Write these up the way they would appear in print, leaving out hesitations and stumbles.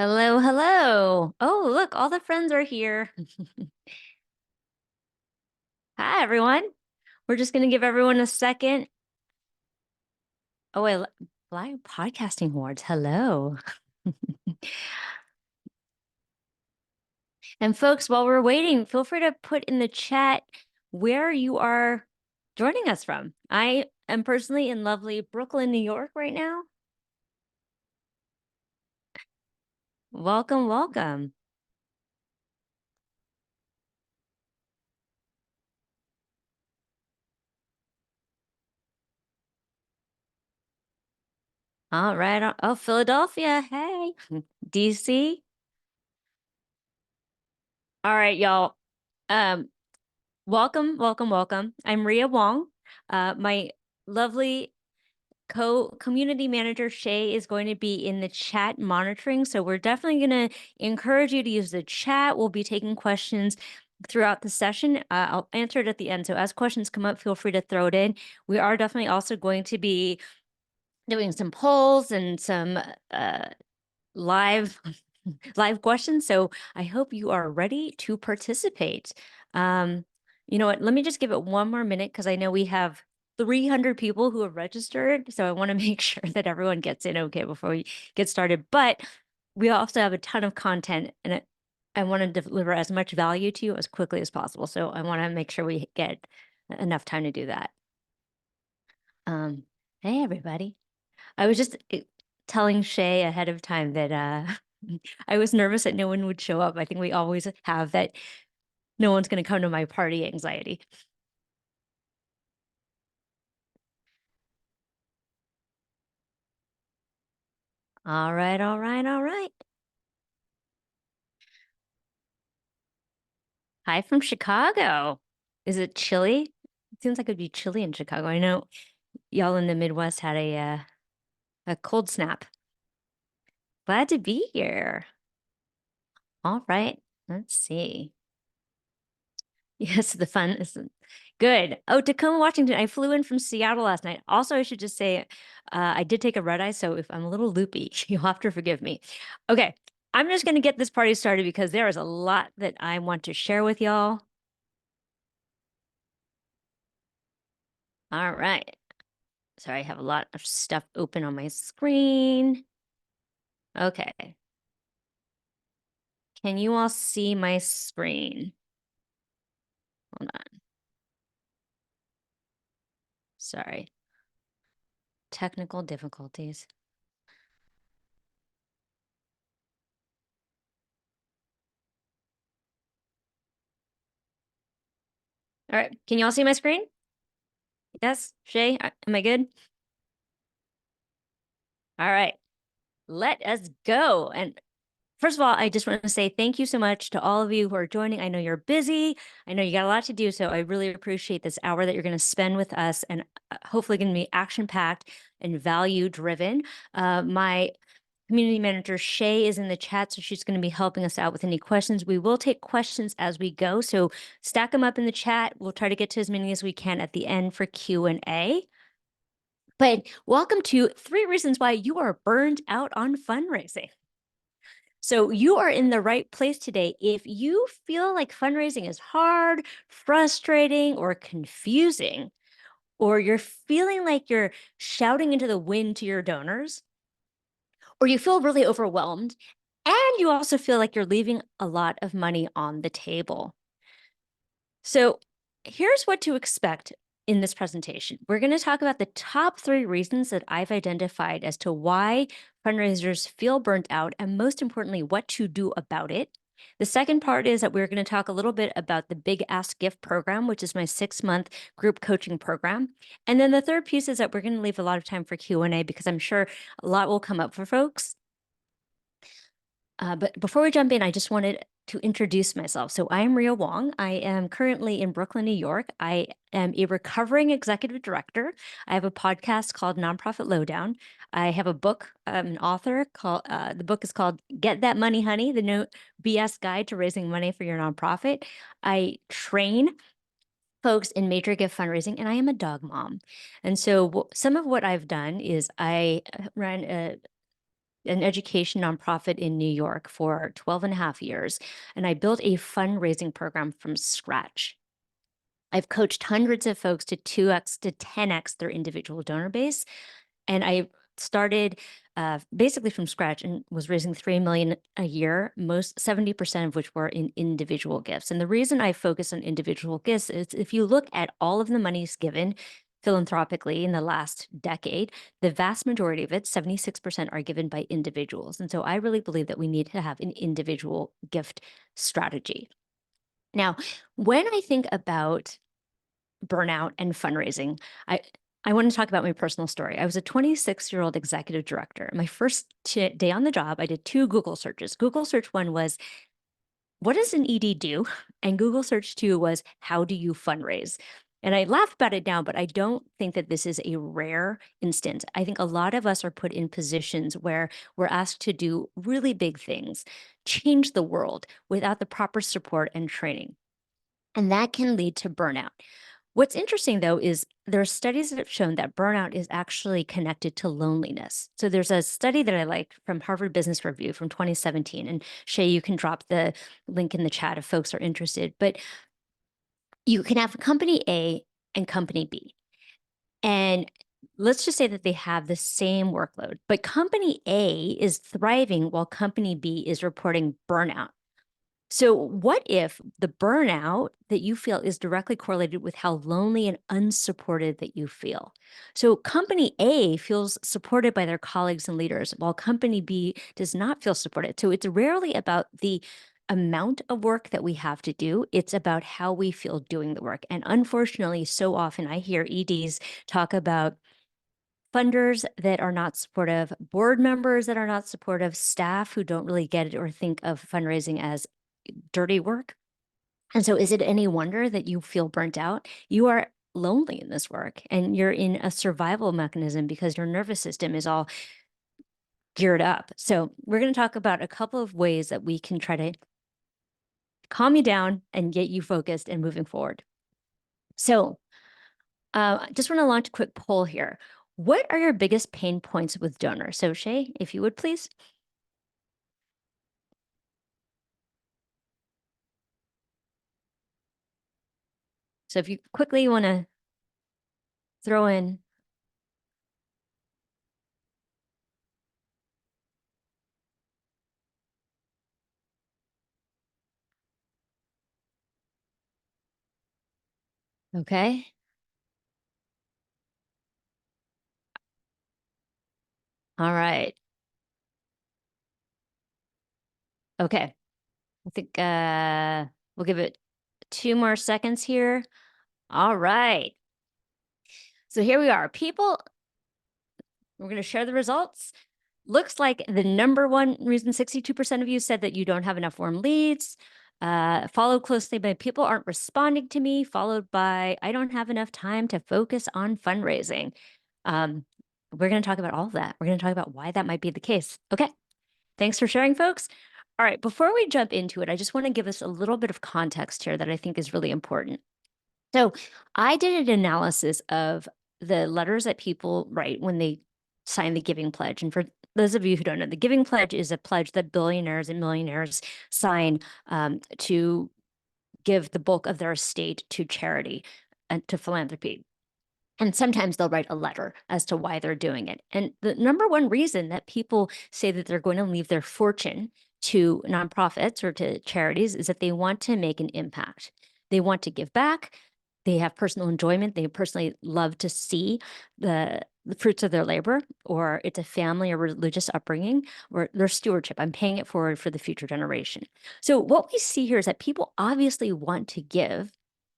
Hello, hello. Oh, look, all the friends are here. Hi, everyone. We're just going to give everyone a second. Oh, wait, live podcasting awards. Hello. And folks, while we're waiting, feel free to put in the chat where you are joining us from. I am personally in lovely Brooklyn, New York right now. Welcome, welcome. All right. Oh, Philadelphia. Hey, DC. All right, y'all. Um, Welcome, welcome, welcome. I'm Ria Wong. My lovely community manager, Shay, is going to be in the chat monitoring. So we're definitely going to encourage you to use the chat. We'll be taking questions throughout the session. I'll answer it at the end. So as questions come up, feel free to throw it in. We are definitely also going to be doing some polls and some live live questions. So I hope you are ready to participate. You know what? Let me just give it one more minute because I know we have 300 people who have registered. So I want to make sure that everyone gets in okay before we get started. But we also have a ton of content and I want to deliver as much value to you as quickly as possible. So I want to make sure we get enough time to do that. Hey, everybody. I was just telling Shay ahead of time that I was nervous that no one would show up. I think we always have that no one's going to come to my party anxiety. All right, all right, all right. Hi from Chicago. Is it chilly? It seems like it'd be chilly in Chicago. I know y'all in the Midwest had a cold snap. Glad to be here. All right, let's see. Yes, the fun is good. Oh, Tacoma, Washington. I flew in from Seattle last night. Also, I should just say, I did take a red eye, so if I'm a little loopy, you'll have to forgive me. Okay, I'm just going to get this party started because there is a lot that I want to share with y'all. All right. Sorry, I have a lot of stuff open on my screen. Okay. Can you all see my screen? Hold on. Sorry. Technical difficulties. All right. Can you all see my screen? Yes? Shay, am I good? All right. Let us go. And first of all, I just want to say thank you so much to all of you who are joining. I know you're busy. I know you got a lot to do. So I really appreciate this hour that you're going to spend with us and hopefully going to be action-packed and value-driven. My community manager, Shay, is in the chat, so she's going to be helping us out with any questions. We will take questions as we go. So stack them up in the chat. We'll try to get to as many as we can at the end for Q&A. But welcome to 3 reasons why you are burned out on fundraising. So you are in the right place today. If you feel like fundraising is hard, frustrating, or confusing, or you're feeling like you're shouting into the wind to your donors, or you feel really overwhelmed, and you also feel like you're leaving a lot of money on the table. So here's what to expect in this presentation. We're going to talk about the top 3 reasons that I've identified as to why fundraisers feel burnt out, and most importantly, what to do about it. The second part is that we're going to talk a little bit about the Big Ask Gift program, which is my 6-month group coaching program. And then the third piece is that we're going to leave a lot of time for Q&A because I'm sure a lot will come up for folks. But before we jump in, I just wanted to introduce myself. So I am Ria Wong. I am currently in Brooklyn, New York. I am a recovering executive director. I have a podcast called Nonprofit Lowdown. I have a book, I'm an author called, the book is called Get That Money, Honey, the No BS Guide to Raising Money for Your Nonprofit. I train folks in major gift fundraising, and I am a dog mom. And so some of what I've done is I ran an education nonprofit in New York for 12 and a half years, and I built a fundraising program from scratch. I've coached hundreds of folks to 2x to 10x their individual donor base. And I started basically from scratch and was raising 3 million a year, most 70% of which were in individual gifts. And the reason I focus on individual gifts is if you look at all of the monies given philanthropically in the last decade, the vast majority of it, 76%, are given by individuals. And so I really believe that we need to have an individual gift strategy. Now, when I think about burnout and fundraising, I want to talk about my personal story. I was a 26-year-old executive director. My first day on the job, I did 2 Google searches. Google search 1 was, what does an ED do? And Google search 2 was, how do you fundraise? And I laugh about it now, but I don't think that this is a rare instance. I think a lot of us are put in positions where we're asked to do really big things, change the world without the proper support and training. And that can lead to burnout. What's interesting, though, is there are studies that have shown that burnout is actually connected to loneliness. So there's a study that I like from Harvard Business Review from 2017. And Shay, you can drop the link in the chat if folks are interested. But you can have company A and company B. And let's just say that they have the same workload, but company A is thriving while company B is reporting burnout. So what if the burnout that you feel is directly correlated with how lonely and unsupported that you feel? So company A feels supported by their colleagues and leaders, while company B does not feel supported. So it's rarely about the amount of work that we have to do. It's about how we feel doing the work. And unfortunately, so often I hear EDs talk about funders that are not supportive, board members that are not supportive, staff who don't really get it or think of fundraising as dirty work. And so is it any wonder that you feel burnt out? You are lonely in this work and you're in a survival mechanism because your nervous system is all geared up. So we're going to talk about a couple of ways that we can try to calm you down and get you focused and moving forward. So I just want to launch a quick poll here. What are your biggest pain points with donors? So Shay, if you would please. So if you quickly want to throw in. Okay. All right. Okay. I think we'll give it 2 more seconds here. All right. So here we are. We're going to share the results. Looks like the number one reason 62% of you said that you don't have enough warm leads, followed closely by people aren't responding to me, followed by I don't have enough time to focus on fundraising. We're going to talk about all of that. We're going to talk about why that might be the case. Okay. Thanks for sharing, folks. All right. Before we jump into it, I just want to give us a little bit of context here that I think is really important. So I did an analysis of the letters that people write when they sign the Giving Pledge. And for those of you who don't know, the Giving Pledge is a pledge that billionaires and millionaires sign to give the bulk of their estate to charity and to philanthropy. And sometimes they'll write a letter as to why they're doing it. And the number one reason that people say that they're going to leave their fortune to nonprofits or to charities is that they want to make an impact. They want to give back. They have personal enjoyment. They personally love to see the fruits of their labor, or it's a family or religious upbringing, or their stewardship. I'm paying it forward for the future generation. So what we see here is that people obviously want to give,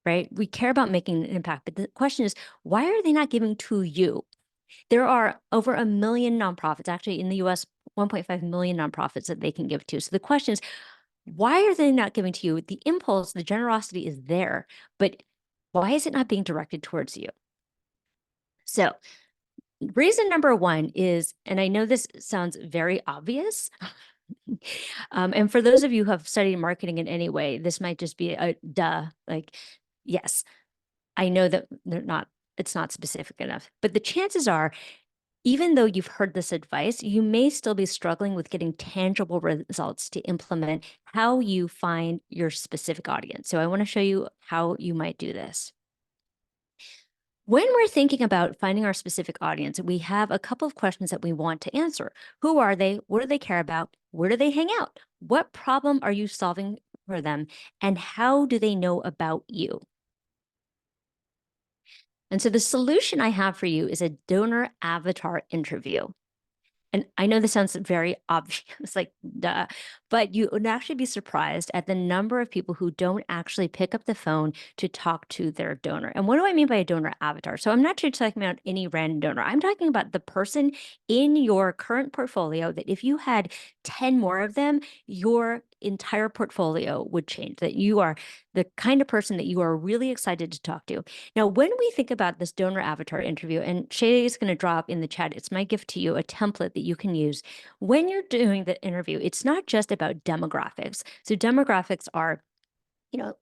right? We care about making an impact, but the question is, why are they not giving to you? There are over 1 million nonprofits, actually in the US, 1.5 million nonprofits that they can give to. So the question is, why are they not giving to you? The impulse, the generosity is there, but why is it not being directed towards you? So reason number one is, and I know this sounds very obvious, and for those of you who have studied marketing in any way, this might just be a duh, like, yes, I know that it's not specific enough, but the chances are Even though you've heard this advice, you may still be struggling with getting tangible results to implement how you find your specific audience. So I want to show you how you might do this. When we're thinking about finding our specific audience, we have a couple of questions that we want to answer. Who are they? What do they care about? Where do they hang out? What problem are you solving for them? And how do they know about you? And so the solution I have for you is a donor avatar interview. And I know this sounds very obvious, like, duh, but you would actually be surprised at the number of people who don't actually pick up the phone to talk to their donor. And what do I mean by a donor avatar? So I'm not just talking about any random donor. I'm talking about the person in your current portfolio that if you had 10 more of them, your entire portfolio would change, that you are the kind of person that you are really excited to talk to. Now, when we think about this donor avatar interview, and Shay is going to drop in the chat, it's my gift to you, a template that you can use. When you're doing the interview, it's not just about demographics. So demographics are, you know,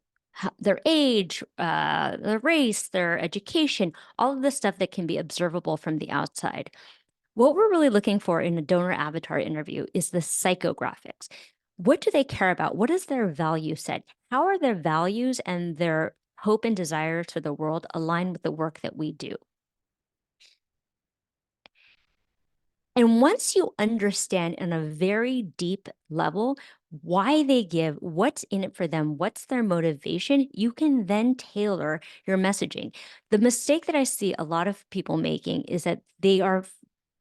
their age, their race, their education, all of the stuff that can be observable from the outside. What we're really looking for in a donor avatar interview is the psychographics. What do they care about? What is their value set? How are their values and their hope and desires for the world align with the work that we do? And once you understand on a very deep level why they give, what's in it for them, what's their motivation, you can then tailor your messaging. The mistake that I see a lot of people making is that they are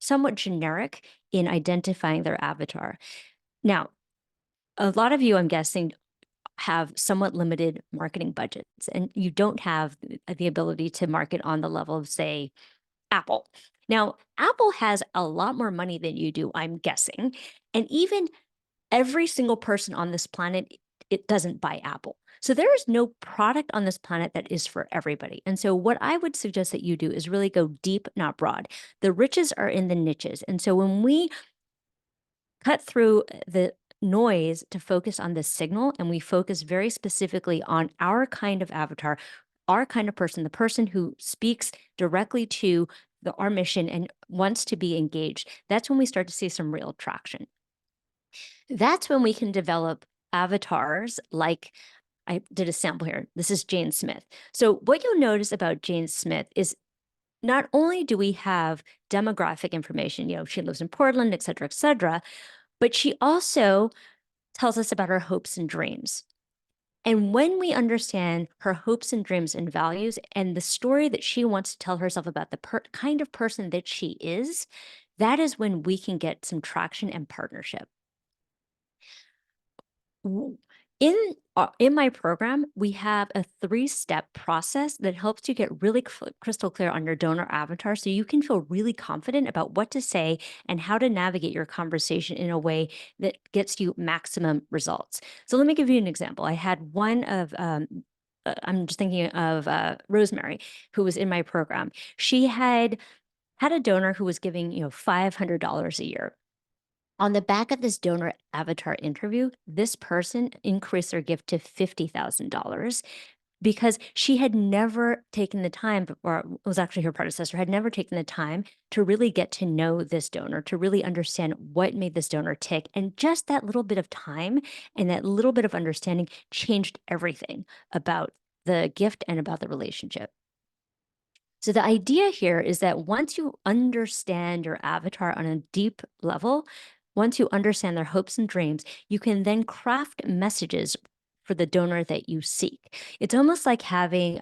somewhat generic in identifying their avatar. Now, a lot of you, I'm guessing, have somewhat limited marketing budgets, and you don't have the ability to market on the level of, say, Apple. Now, Apple has a lot more money than you do, I'm guessing. And even every single person on this planet, it doesn't buy Apple. So there is no product on this planet that is for everybody. And so what I would suggest that you do is really go deep, not broad. The riches are in the niches. And so when we cut through the noise to focus on the signal and we focus very specifically on our kind of avatar, our kind of person, the person who speaks directly to our mission and wants to be engaged, that's when we start to see some real traction. That's when we can develop avatars like I did a sample here. This is Jane Smith. So what you'll notice about Jane Smith is not only do we have demographic information, she lives in Portland, et cetera, but she also tells us about her hopes and dreams. And when we understand her hopes and dreams and values and the story that she wants to tell herself about the kind of person that she is, that is when we can get some traction and partnership. In my program, we have a 3-step process that helps you get really crystal clear on your donor avatar so you can feel really confident about what to say and how to navigate your conversation in a way that gets you maximum results. So let me give you an example. I had one of I'm just thinking of Rosemary, who was in my program. She had a donor who was giving, $500 a year. On the back of this donor avatar interview, this person increased their gift to $50,000 because she had never taken the time, or it was actually her predecessor, had never taken the time to really get to know this donor, to really understand what made this donor tick. And just that little bit of time and that little bit of understanding changed everything about the gift and about the relationship. So the idea here is that once you understand your avatar on a deep level, once you understand their hopes and dreams, you can then craft messages for the donor that you seek. It's almost like having,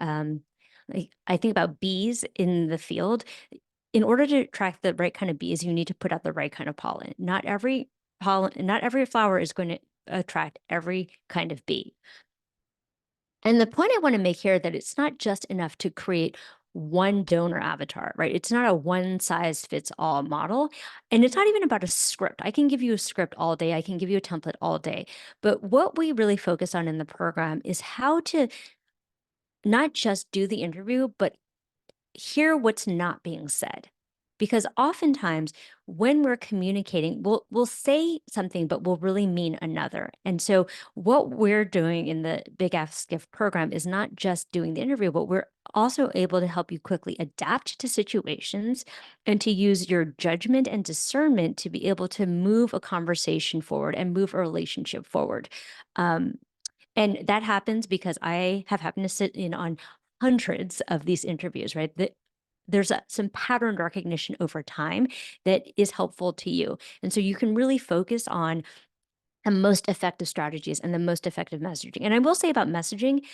like I think about bees in the field. In order to attract the right kind of bees, you need to put out the right kind of pollen. Not every flower is going to attract every kind of bee. And the point I want to make here that it's not just enough to create one donor avatar, right? It's not a one size fits all model. And it's not even about a script. I can give you a script all day. I can give you a template all day. But what we really focus on in the program is how to not just do the interview, but hear what's not being said. Because oftentimes when we're communicating, we'll say something, but we'll really mean another. And so what we're doing in the Big Ask Gift program is not just doing the interview, but we're also able to help you quickly adapt to situations and to use your judgment and discernment to be able to move a conversation forward and move a relationship forward. Um, and that happens because I have happened to sit in on hundreds of these interviews, right? There's some pattern recognition over time that is helpful to you. And so you can really focus on the most effective strategies and the most effective messaging. And I will say about messaging,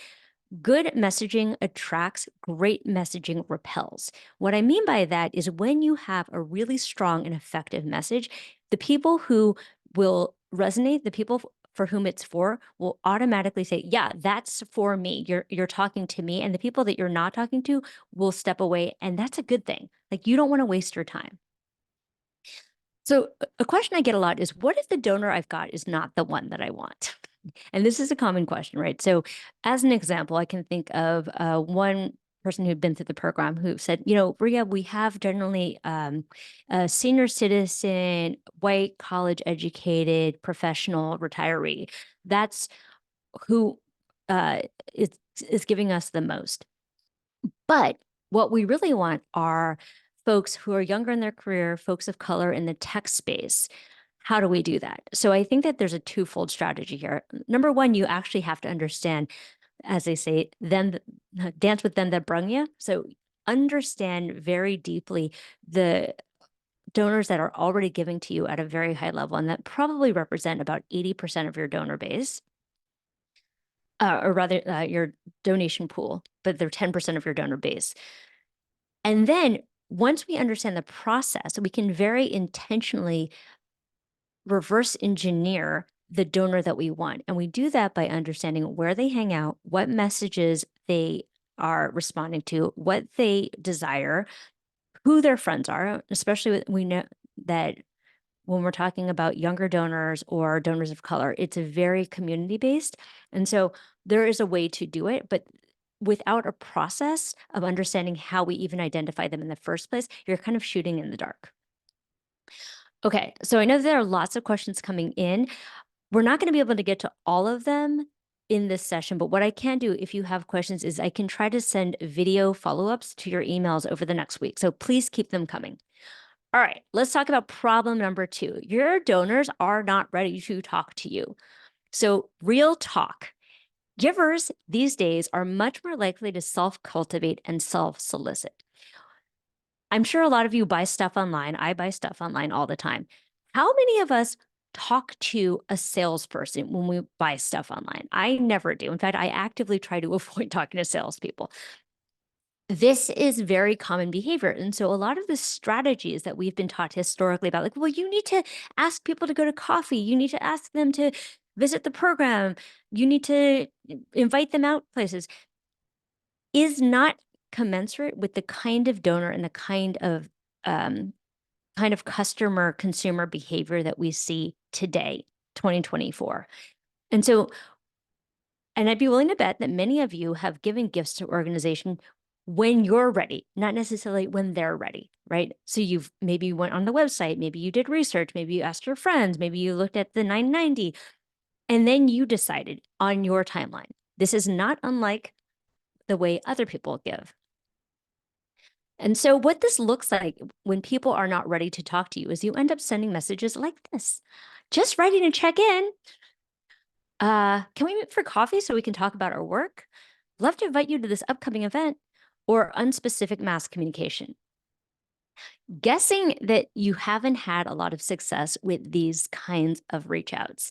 good messaging attracts, great messaging repels. What I mean by that is when you have a really strong and effective message, the people who will resonate, the people for whom it's for, will automatically say, yeah, that's for me. You're talking to me. And the people that you're not talking to will step away. And that's a good thing. Like, you don't want to waste your time. So a question I get a lot is, what if the donor I've got is not the one that I want? And this is a common question, right? So as an example, I can think of one person who'd been through the program who said, Ria, we have generally a senior citizen, white, college educated, professional retiree. That's who uh, is, is giving us the most. But what we really want are folks who are younger in their career, folks of color in the tech space. How do we do that? So I think that there's a twofold strategy here. Number one, you actually have to understand, as they say, them dance with them that brung you. So understand very deeply the donors that are already giving to you at a very high level, and that probably represent about 80% of your donor base, or rather your donation pool, but they're 10% of your donor base. And then once we understand the process, we can very intentionally reverse engineer the donor that we want. And we do that by understanding where they hang out, what messages they are responding to, what they desire, who their friends are, especially we know that when we're talking about younger donors or donors of color, it's a very community based. And so there is a way to do it, but without a process of understanding how we even identify them in the first place, you're kind of shooting in the dark. Okay, so I know there are lots of questions coming in. We're not going to be able to get to all of them in this session, but what I can do if you have questions is I can try to send video follow-ups to your emails over the next week. So please keep them coming. All right, let's talk about problem number 2. Your donors are not ready to talk to you. So real talk. Givers these days are much more likely to self-cultivate and self-solicit. I'm sure a lot of you buy stuff online. I buy stuff online all the time. How many of us talk to a salesperson when we buy stuff online? I never do. In fact, I actively try to avoid talking to salespeople. This is very common behavior. And so a lot of the strategies that we've been taught historically about, like, well, you need to ask people to go to coffee. You need to ask them to visit the program. You need to invite them out places, is not commensurate with the kind of donor and the kind of customer consumer behavior that we see today, 2024. And so, and I'd be willing to bet that many of you have given gifts to organization when you're ready, not necessarily when they're ready, right? So maybe you went on the website, maybe you did research, maybe you asked your friends, maybe you looked at the 990, and then you decided on your timeline. This is not unlike the way other people give. And so what this looks like when people are not ready to talk to you is you end up sending messages like this. Just writing to check in. Can we meet for coffee so we can talk about our work? Love to invite you to this upcoming event, or unspecific mass communication. Guessing that you haven't had a lot of success with these kinds of reach outs.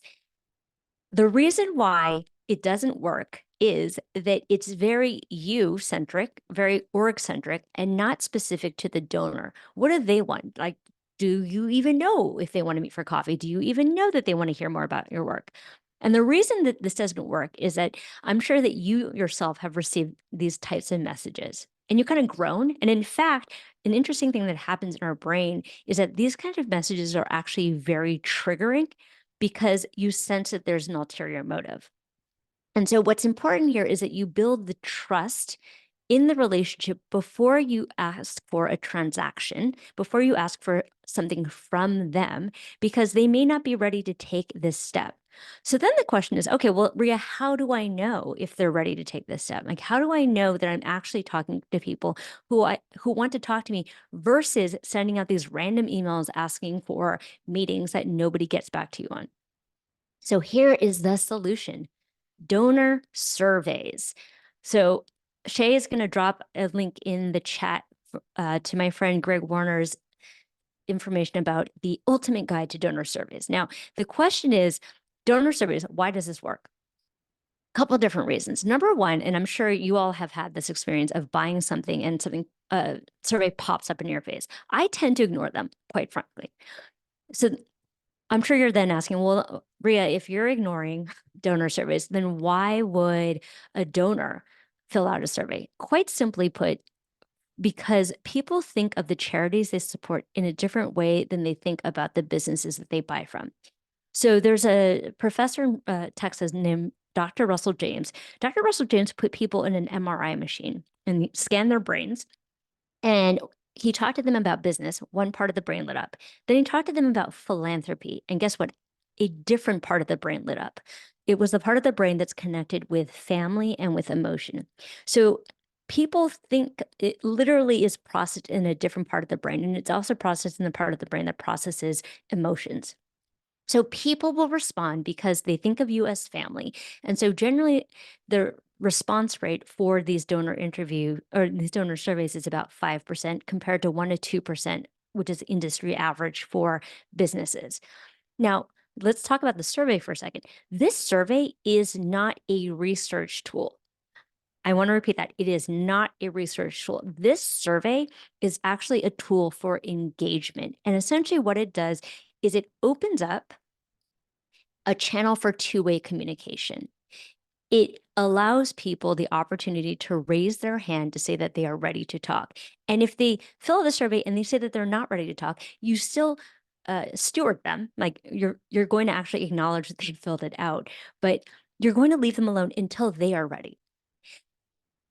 The reason why it doesn't work is that it's very you-centric, very org-centric, and not specific to the donor. What do they want? Like, do you even know if they want to meet for coffee? Do you even know that they want to hear more about your work? And the reason that this doesn't work is that I'm sure that you yourself have received these types of messages and you kind of grown. And in fact, an interesting thing that happens in our brain is that these kinds of messages are actually very triggering because you sense that there's an ulterior motive. And so what's important here is that you build the trust in the relationship before you ask for a transaction, before you ask for something from them, because they may not be ready to take this step. So then the question is, okay, well, Ria, how do I know if they're ready to take this step? Like, how do I know that I'm actually talking to people who want to talk to me versus sending out these random emails asking for meetings that nobody gets back to you on? So here is the solution: donor surveys. So Shay is going to drop a link in the chat to my friend Greg Warner's information about the ultimate guide to donor surveys. Now, the question is, donor surveys, why does this work? A couple of different reasons. Number one, and I'm sure you all have had this experience of buying something and something survey pops up in your face. I tend to ignore them, quite frankly. So I'm sure you're then asking, well, Ria, if you're ignoring donor surveys, then why would a donor fill out a survey? Quite simply put, because people think of the charities they support in a different way than they think about the businesses that they buy from. So there's a professor in Texas named Dr. Russell James. Dr. Russell James put people in an MRI machine and scanned their brains. And he talked to them about business. One part of the brain lit up. Then he talked to them about philanthropy. And guess what? A different part of the brain lit up. It was the part of the brain that's connected with family and with emotion. So people think it literally is processed in a different part of the brain. And it's also processed in the part of the brain that processes emotions. So people will respond because they think of you as family. And so generally the response rate for these donor surveys is about 5% compared to 1 to 2%, which is industry average for businesses. Now, let's talk about the survey for a second. This survey is not a research tool. I want to repeat that. It is not a research tool. This survey is actually a tool for engagement. And essentially what it does is it opens up a channel for two-way communication. It allows people the opportunity to raise their hand to say that they are ready to talk. And if they fill out the survey and they say that they're not ready to talk, you still steward them. Like you're going to actually acknowledge that they filled it out, but you're going to leave them alone until they are ready.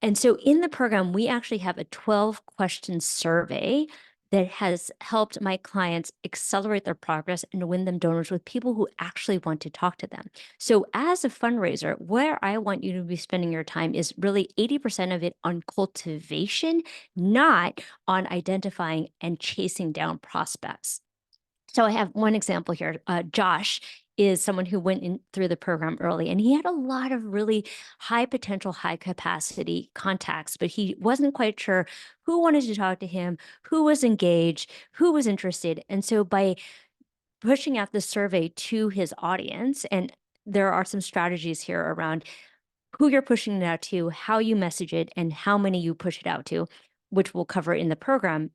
And so in the program, we actually have a 12-question survey that has helped my clients accelerate their progress and win them donors with people who actually want to talk to them. So as a fundraiser, where I want you to be spending your time is really 80% of it on cultivation, not on identifying and chasing down prospects. So I have one example here. Josh is someone who went in through the program early, and he had a lot of really high potential, high capacity contacts, but he wasn't quite sure who wanted to talk to him, who was engaged, who was interested. And so by pushing out the survey to his audience, and there are some strategies here around who you're pushing it out to, how you message it, and how many you push it out to, which we'll cover in the program.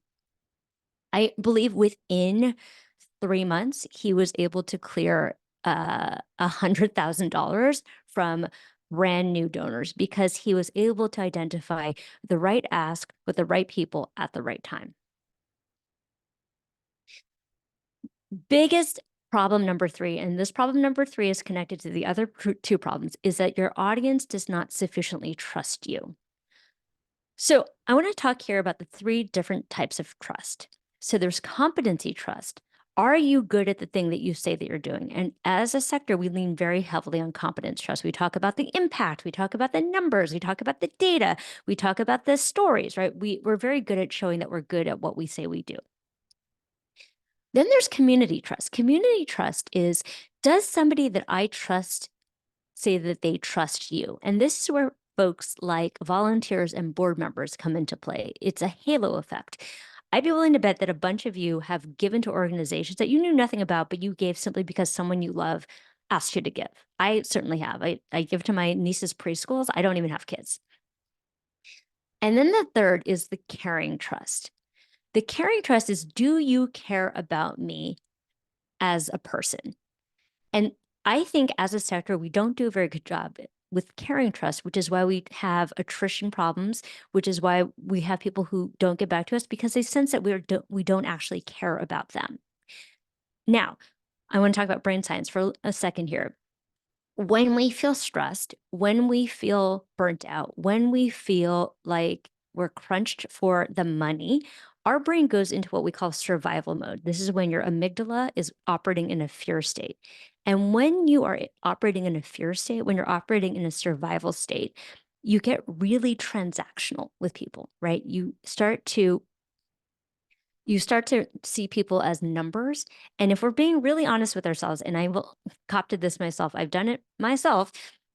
I believe within 3 months, he was able to clear $100,000 from brand new donors because he was able to identify the right ask with the right people at the right time. Biggest problem number 3, and this problem number 3 is connected to the other 2 problems, is that your audience does not sufficiently trust you. So I want to talk here about the 3 different types of trust. So there's competency trust. Are you good at the thing that you say that you're doing? And as a sector, we lean very heavily on competence trust. We talk about the impact, we talk about the numbers, we talk about the data, we talk about the stories, right? We're very good at showing that we're good at what we say we do. Then there's community trust. Community trust is, does somebody that I trust say that they trust you? And this is where folks like volunteers and board members come into play. It's a halo effect. I'd be willing to bet that a bunch of you have given to organizations that you knew nothing about, but you gave simply because someone you love asked you to give. I certainly have. I give to my niece's preschools. I don't even have kids. And then the third is the caring trust. The caring trust is, do you care about me as a person? And I think as a sector, we don't do a very good job with caring trust, which is why we have attrition problems, which is why we have people who don't get back to us because they sense that we don't actually care about them. Now, I want to talk about brain science for a second here. When we feel stressed, when we feel burnt out, when we feel like we're crunched for the money, our brain goes into what we call survival mode. This is when your amygdala is operating in a fear state. And when you are operating in a fear state, when you're operating in a survival state, you get really transactional with people, right? You start to see people as numbers. And if we're being really honest with ourselves, and I will cop to this myself, I've done it myself,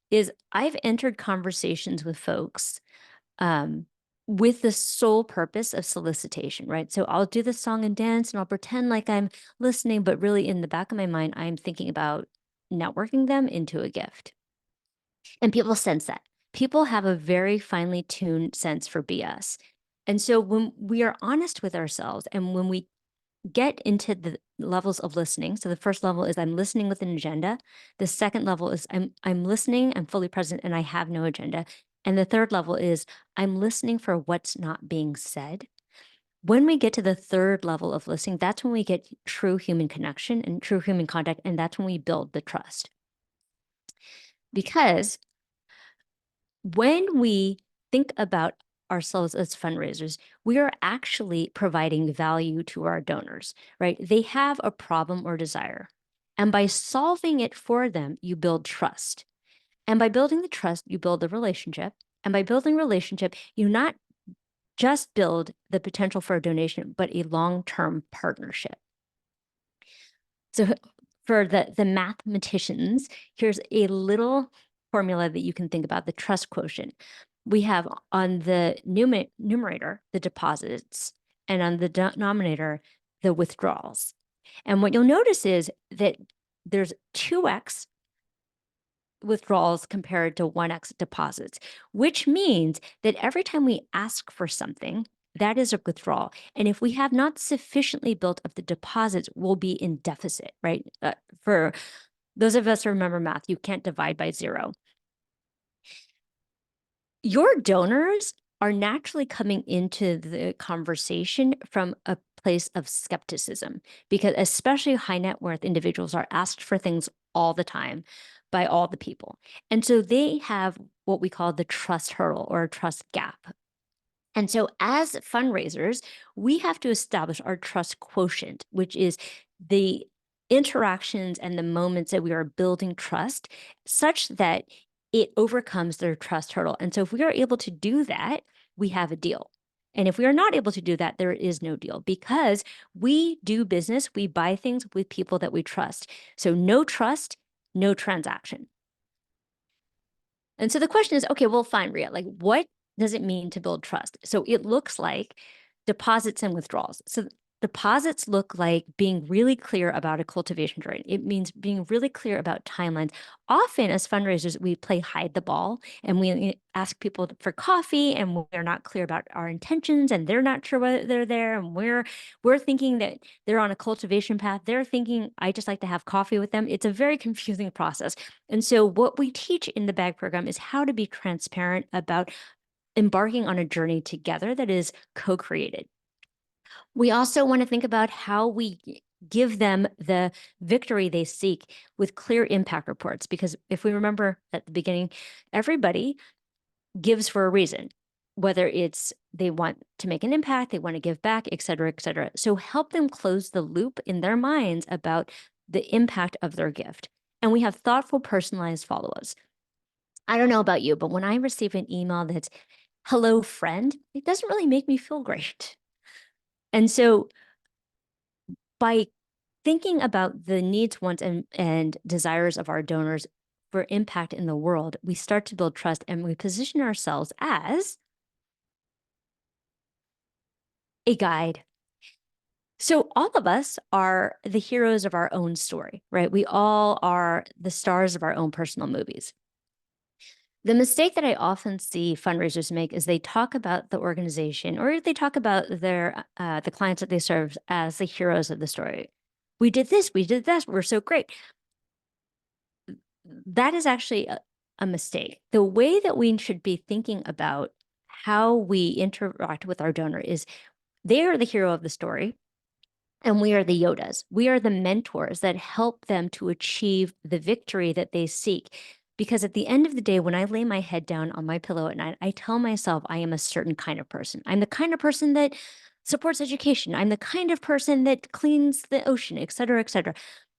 is I've entered conversations with folks um, with the sole purpose of solicitation, right? So I'll do the song and dance and I'll pretend like I'm listening, but really in the back of my mind, I'm thinking about networking them into a gift. And people sense that. People have a very finely tuned sense for BS. And so when we are honest with ourselves and when we get into the levels of listening, so the first level is I'm listening with an agenda. The second level is I'm listening, I'm fully present, and I have no agenda. And the third level is I'm listening for what's not being said. When we get to the third level of listening, that's when we get true human connection and true human contact, and that's when we build the trust. Because when we think about ourselves as fundraisers, we are actually providing value to our donors, right? They have a problem or desire. And by solving it for them, you build trust. And by building the trust, you build the relationship. And by building relationship, you not just build the potential for a donation, but a long-term partnership. So for the mathematicians, here's a little formula that you can think about, the trust quotient. We have on the numerator, the deposits, and on the denominator, the withdrawals. And what you'll notice is that there's 2x withdrawals compared to 1x deposits, which means that every time we ask for something, that is a withdrawal. And if we have not sufficiently built up the deposits, we'll be in deficit, right? For those of us who remember math, you can't divide by 0. Your donors are naturally coming into the conversation from a place of skepticism, because especially high net worth individuals are asked for things all the time by all the people. And so they have what we call the trust hurdle or a trust gap. And so as fundraisers, we have to establish our trust quotient, which is the interactions and the moments that we are building trust such that it overcomes their trust hurdle. And so if we are able to do that, we have a deal. And if we are not able to do that, there is no deal, because we do business, we buy things with people that we trust. So no trust, no transaction. And so the question is, okay, well, fine, Ria, like what does it mean to build trust? So it looks like deposits and withdrawals. So deposits look like being really clear about a cultivation journey. It means being really clear about timelines. Often as fundraisers, we play hide the ball and we ask people for coffee and we're not clear about our intentions and they're not sure whether they're there. And we're thinking that they're on a cultivation path. They're thinking, I just like to have coffee with them. It's a very confusing process. And so what we teach in the BAG program is how to be transparent about embarking on a journey together that is co-created. We also want to think about how we give them the victory they seek with clear impact reports, because if we remember at the beginning, everybody gives for a reason, whether it's they want to make an impact, they want to give back, et cetera, et cetera. So help them close the loop in their minds about the impact of their gift. And we have thoughtful, personalized follow-ups. I don't know about you, but when I receive an email that's hello, friend, it doesn't really make me feel great. And so by thinking about the needs, wants, and desires of our donors for impact in the world, we start to build trust and we position ourselves as a guide. So all of us are the heroes of our own story, right? We all are the stars of our own personal movies. The mistake that I often see fundraisers make is they talk about the organization or they talk about the clients that they serve as the heroes of the story. We did this, we did that, we're so great. That is actually a mistake. The way that we should be thinking about how we interact with our donor is they are the hero of the story. And we are the Yodas. We are the mentors that help them to achieve the victory that they seek. Because at the end of the day, when I lay my head down on my pillow at night, I tell myself I am a certain kind of person. I'm the kind of person that supports education. I'm the kind of person that cleans the ocean, et cetera, et cetera.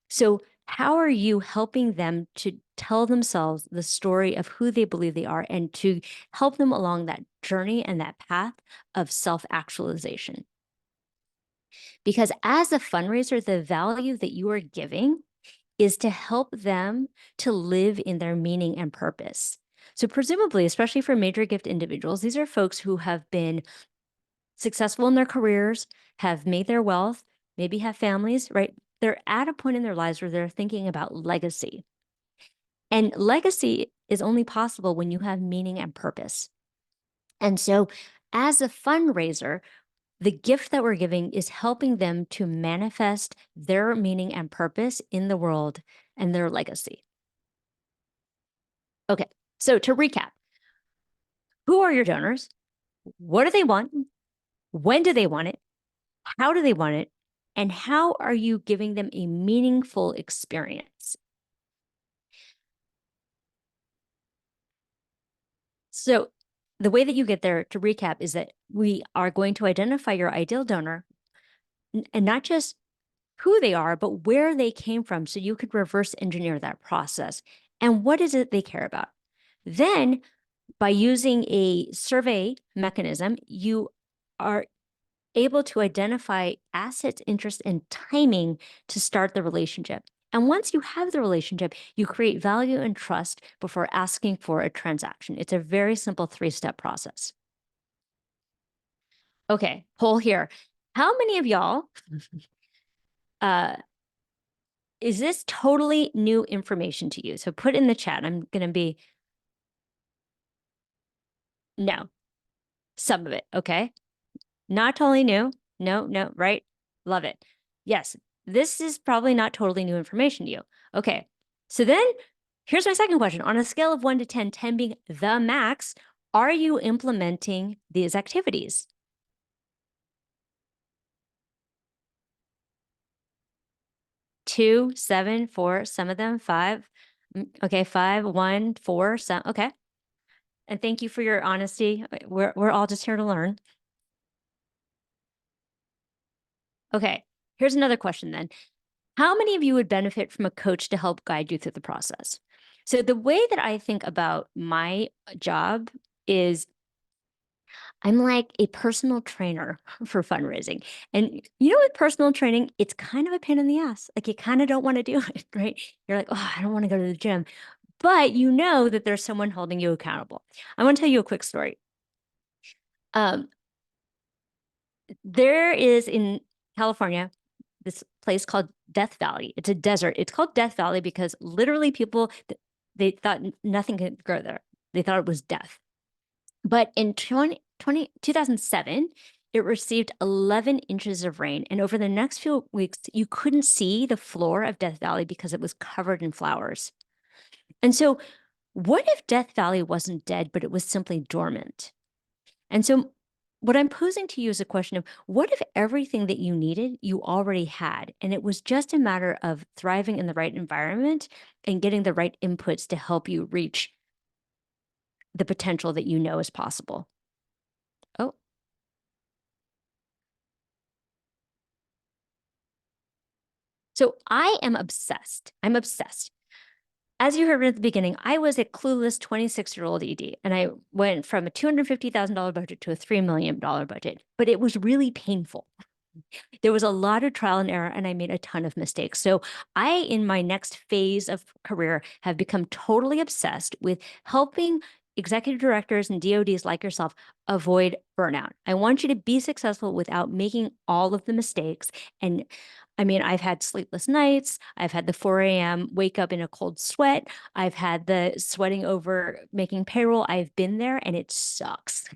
So How are you helping them to tell themselves the story of who they believe they are and to help them along that journey and that path of self-actualization? Because as a fundraiser, the value that you are giving is to help them to live in their meaning and purpose. So, presumably, especially for major gift individuals, these are folks who have been successful in their careers, have made their wealth, maybe have families, right? They're at a point in their lives where they're thinking about legacy. And legacy is only possible when you have meaning and purpose. And so, as a fundraiser, the gift that we're giving is helping them to manifest their meaning and purpose in the world and their legacy. Okay, so to recap, who are your donors? What do they want? When do they want it? How do they want it? And how are you giving them a meaningful experience? So, the way that you get there, to recap, is that we are going to identify your ideal donor and not just who they are, but where they came from. So you could reverse engineer that process. And what is it they care about? Then, by using a survey mechanism, you are able to identify assets, interest, and timing to start the relationship. And once you have the relationship, you create value and trust before asking for a transaction. It's a very simple 3-step process. Okay, poll here. How many of y'all uh, is this totally new information to you? So put in the chat. I'm going to be no, some of it. Okay. Not totally new. No, no, right? Love it. Yes, this is probably not totally new information to you. Okay. So then here's my second question. On a scale of 1 to 10, 10 being the max, are you implementing these activities? 2, 7, 4, some of them 5. Okay, 5, 1, 4, some. Okay. And thank you for your honesty. We're all just here to learn. Okay, here's another question then. How many of you would benefit from a coach to help guide you through the process? So the way that I think about my job is I'm like a personal trainer for fundraising. And you know, with personal training, it's kind of a pain in the ass. Like you kind of don't want to do it, right? You're like, oh, I don't want to go to the gym. But you know that there's someone holding you accountable. I want to tell you a quick story. Um, there is in California this place called Death Valley. It's a desert. It's called Death Valley because literally people, they thought nothing could grow there. They thought it was death. But in 2007, it received 11 inches of rain. And over the next few weeks, you couldn't see the floor of Death Valley because it was covered in flowers. And so, what if Death Valley wasn't dead, but it was simply dormant? And so, what I'm posing to you is a question of what if everything that you needed you already had, and it was just a matter of thriving in the right environment and getting the right inputs to help you reach the potential that you know is possible? Oh, so I am obsessed. I'm obsessed. As you heard at the beginning, I was a clueless 26-year-old ED, and I went from a $250,000 budget to a $3 million budget, but it was really painful. There was a lot of trial and error, and I made a ton of mistakes. So I, in my next phase of career, have become totally obsessed with helping executive directors and DODs like yourself avoid burnout. I want you to be successful without making all of the mistakes. And I mean, I've had sleepless nights. I've had the 4 a.m. wake up in a cold sweat. I've had the sweating over making payroll. I've been there and it sucks.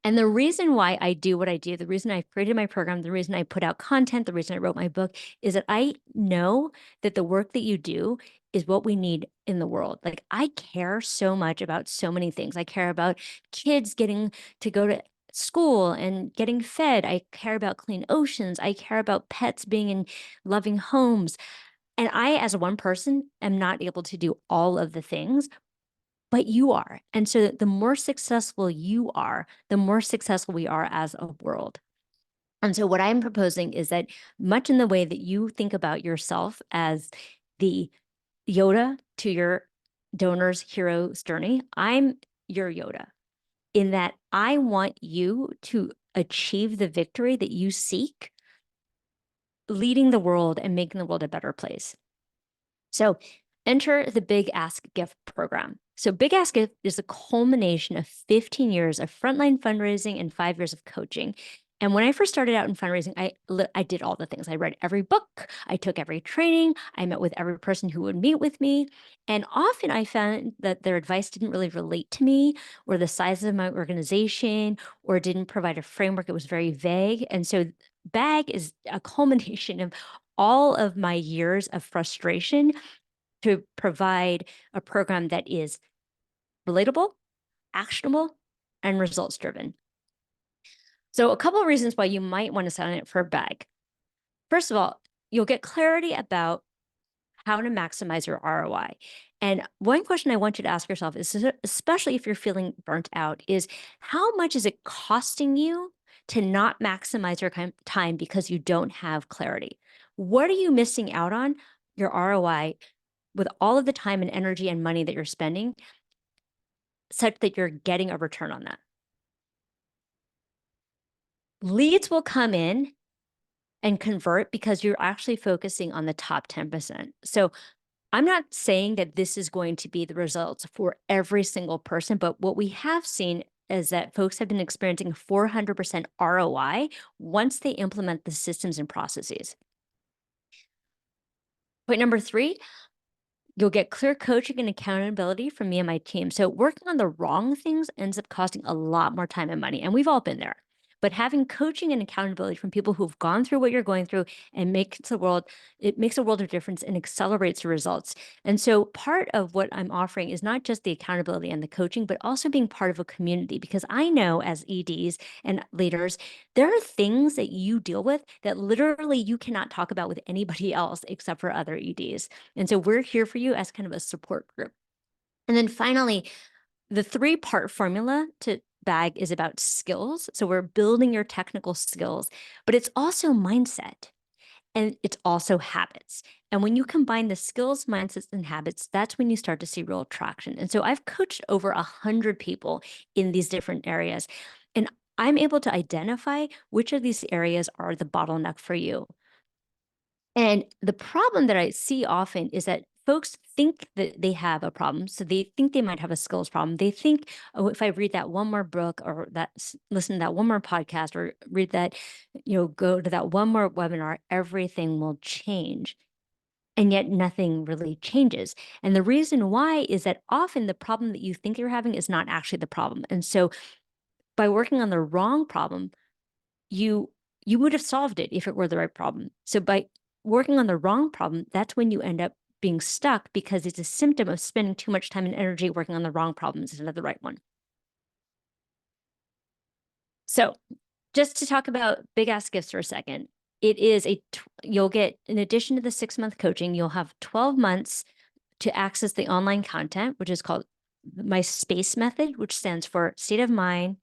And the reason why I do what I do, the reason I created my program, the reason I put out content, the reason I wrote my book is that I know that the work that you do is what we need in the world. Like I care so much about so many things. I care about kids getting to go to school and getting fed. I care about clean oceans. I care about pets being in loving homes. And I, as one person, am not able to do all of the things, but you are. And so the more successful you are, the more successful we are as a world. And so what I'm proposing is that much in the way that you think about yourself as the Yoda to your donor's hero's journey, I'm your Yoda in that I want you to achieve the victory that you seek, leading the world and making the world a better place. So enter the Big Ask Gift program. So Big Ask Gift is a culmination of 15 years of frontline fundraising and 5 years of coaching. And when I first started out in fundraising, I did all the things. I read every book, I took every training, I met with every person who would meet with me. And often I found that their advice didn't really relate to me or the size of my organization or didn't provide a framework. It was very vague. And so BAG is a culmination of all of my years of frustration to provide a program that is relatable, actionable, and results driven. So a couple of reasons why you might want to sign up for a BAG. First of all, you'll get clarity about how to maximize your ROI. And one question I want you to ask yourself is, especially if you're feeling burnt out, is how much is it costing you to not maximize your time because you don't have clarity? What are you missing out on your ROI with all of the time and energy and money that you're spending such that you're getting a return on that? Leads will come in and convert because you're actually focusing on the top 10%. So I'm not saying that this is going to be the results for every single person, but what we have seen is that folks have been experiencing 400% ROI once they implement the systems and processes. Point number 3, you'll get clear coaching and accountability from me and my team. So working on the wrong things ends up costing a lot more time and money, and we've all been there. But having coaching and accountability from people who've gone through what you're going through and it makes a world of difference and accelerates the results. And so part of what I'm offering is not just the accountability and the coaching, but also being part of a community, because I know as EDs and leaders, there are things that you deal with that literally you cannot talk about with anybody else except for other EDs. And so we're here for you as kind of a support group. And then finally, the 3-part formula to BAG is about skills. So we're building your technical skills, but it's also mindset and it's also habits. And when you combine the skills, mindsets, and habits, that's when you start to see real traction. And so I've coached over 100 people in these different areas, and I'm able to identify which of these areas are the bottleneck for you. And the problem that I see often is that folks think that they have a problem. So they think they might have a skills problem. They think, oh, if I read that one more book or listen to that one more podcast or read that, go to that one more webinar, everything will change. And yet nothing really changes. And the reason why is that often the problem that you think you're having is not actually the problem. And so by working on the wrong problem, you would have solved it if it were the right problem. So by working on the wrong problem, that's when you end up being stuck because it's a symptom of spending too much time and energy working on the wrong problems instead of the right one. So just to talk about Big Ask Gifts for a second, you'll get, in addition to the 6-month coaching, you'll have 12 months to access the online content, which is called my SPACE method, which stands for state of mind,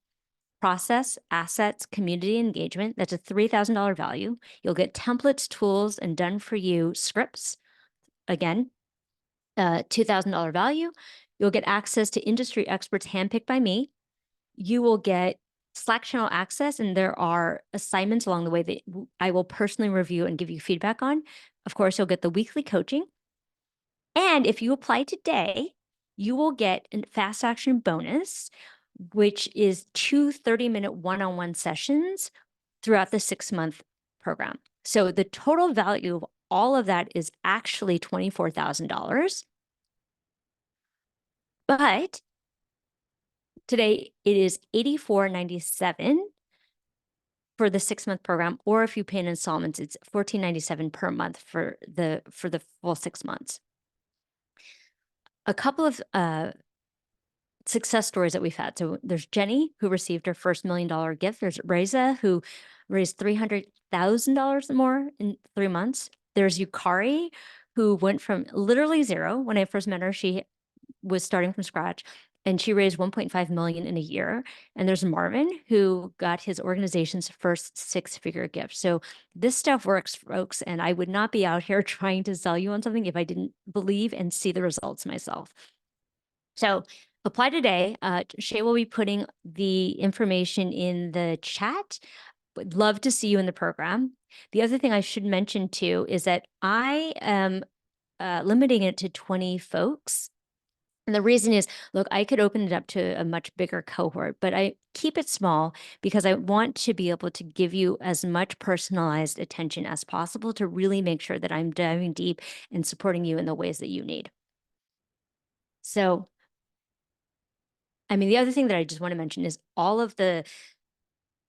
process, assets, community engagement. That's a $3,000 value. You'll get templates, tools, and done for you scripts. Again, $2,000 value. You'll get access to industry experts handpicked by me. You will get Slack channel access, and there are assignments along the way that I will personally review and give you feedback on. Of course, you'll get the weekly coaching. And if you apply today, you will get a fast action bonus, which is 2 30-minute one-on-one sessions throughout the 6-month program. So the total value of all of that is actually $24,000. But today it is $84.97 for the 6-month program, or if you pay in installments, it's $14.97 per month for the full 6 months. A couple of success stories that we've had. So there's Jenny, who received her first $1 million gift. There's Reza, who raised $300,000 more in 3 months. There's Yukari, who went from literally zero. When I first met her, she was starting from scratch. and she raised 1.5 million in a year. And there's Marvin, who got his organization's first six-figure gift. So this stuff works, folks, and I would not be out here trying to sell you on something if I didn't believe and see the results myself. So apply today. Shay will be putting the information in the chat. Would love to see you in the program. The other thing I should mention too is that I am limiting it to 20 folks. And the reason is, look, I could open it up to a much bigger cohort, but I keep it small because I want to be able to give you as much personalized attention as possible to really make sure that I'm diving deep and supporting you in the ways that you need. So, I mean, the other thing that I just want to mention is all of the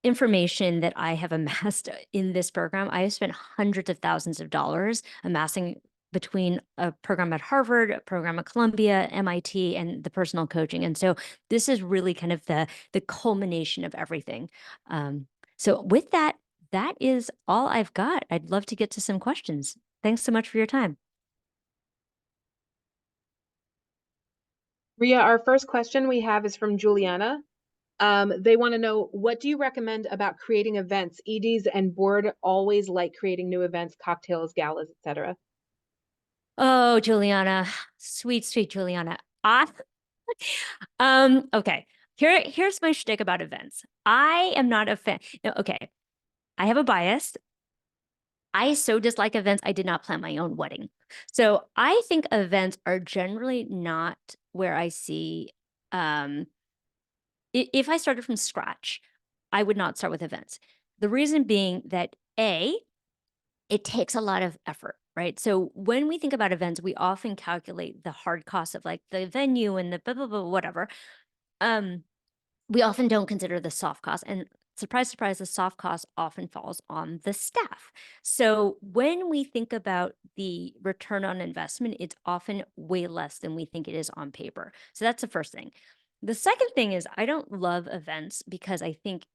information that I have amassed in this program. I have spent hundreds of thousands of dollars amassing between a program at Harvard, a program at Columbia, MIT, and the personal coaching. And so this is really kind of the culmination of everything. So with that, that is all I've got. I'd love to get to some questions. Thanks so much for your time. Ria, our first question we have is from Juliana. They want to know, what do you recommend about creating events? EDs and board always like creating new events, cocktails, galas, etc. Oh, Juliana, sweet, sweet Juliana. Okay. Here's my shtick about events. I am not a fan. Okay. I have a bias. I so dislike events. I did not plan my own wedding. So I think events are generally not where I see, if I started from scratch, I would not start with events. The reason being that it takes a lot of effort, right? So when we think about events, we often calculate the hard cost of like the venue and the blah, blah, blah, whatever. We often don't consider the soft cost. And surprise, surprise, the soft cost often falls on the staff. So when we think about the return on investment, it's often way less than we think it is on paper. So that's the first thing. The second thing is I don't love events because I think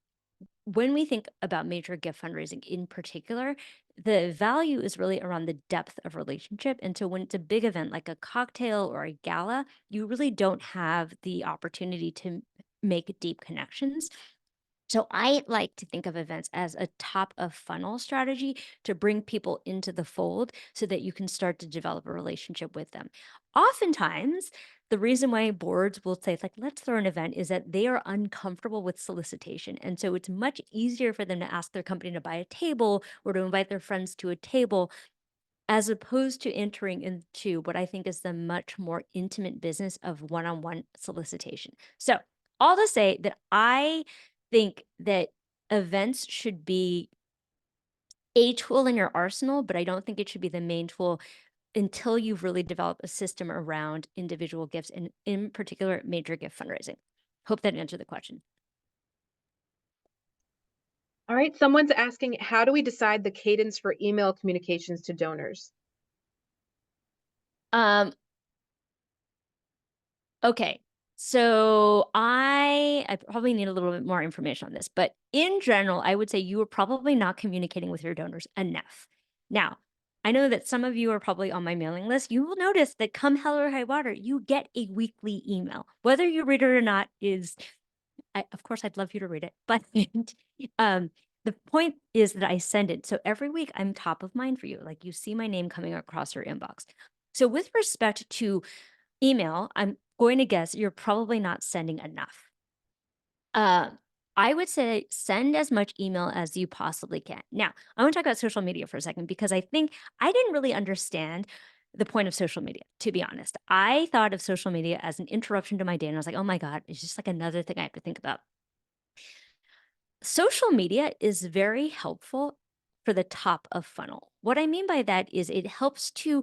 when we think about major gift fundraising in particular, the value is really around the depth of relationship. And so when it's a big event like a cocktail or a gala, you really don't have the opportunity to make deep connections. So I like to think of events as a top of funnel strategy to bring people into the fold so that you can start to develop a relationship with them. Oftentimes, the reason why boards will say, like, let's throw an event is that they are uncomfortable with solicitation. And so it's much easier for them to ask their company to buy a table or to invite their friends to a table as opposed to entering into what I think is the much more intimate business of one-on-one solicitation. So all to say that I think that events should be a tool in your arsenal, but I don't think it should be the main tool until you've really developed a system around individual gifts and in particular major gift fundraising. Hope that answered the question. All right, someone's asking, how do we decide the cadence for email communications to donors? Okay. So I probably need a little bit more information on this, but in general, I would say you are probably not communicating with your donors enough. Now, I know that some of you are probably on my mailing list. You will notice that come hell or high water, you get a weekly email. Whether you read it or not is, of course, I'd love you to read it, but the point is that I send it. So every week I'm top of mind for you. Like you see my name coming across your inbox. So with respect to email, I'm going to guess you're probably not sending enough. I would say send as much email as you possibly can. Now, I want to talk about social media for a second because I think I didn't really understand the point of social media, to be honest. I thought of social media as an interruption to my day, and I was like, oh my God, it's just like another thing I have to think about. Social media is very helpful for the top of funnel. What I mean by that is it helps to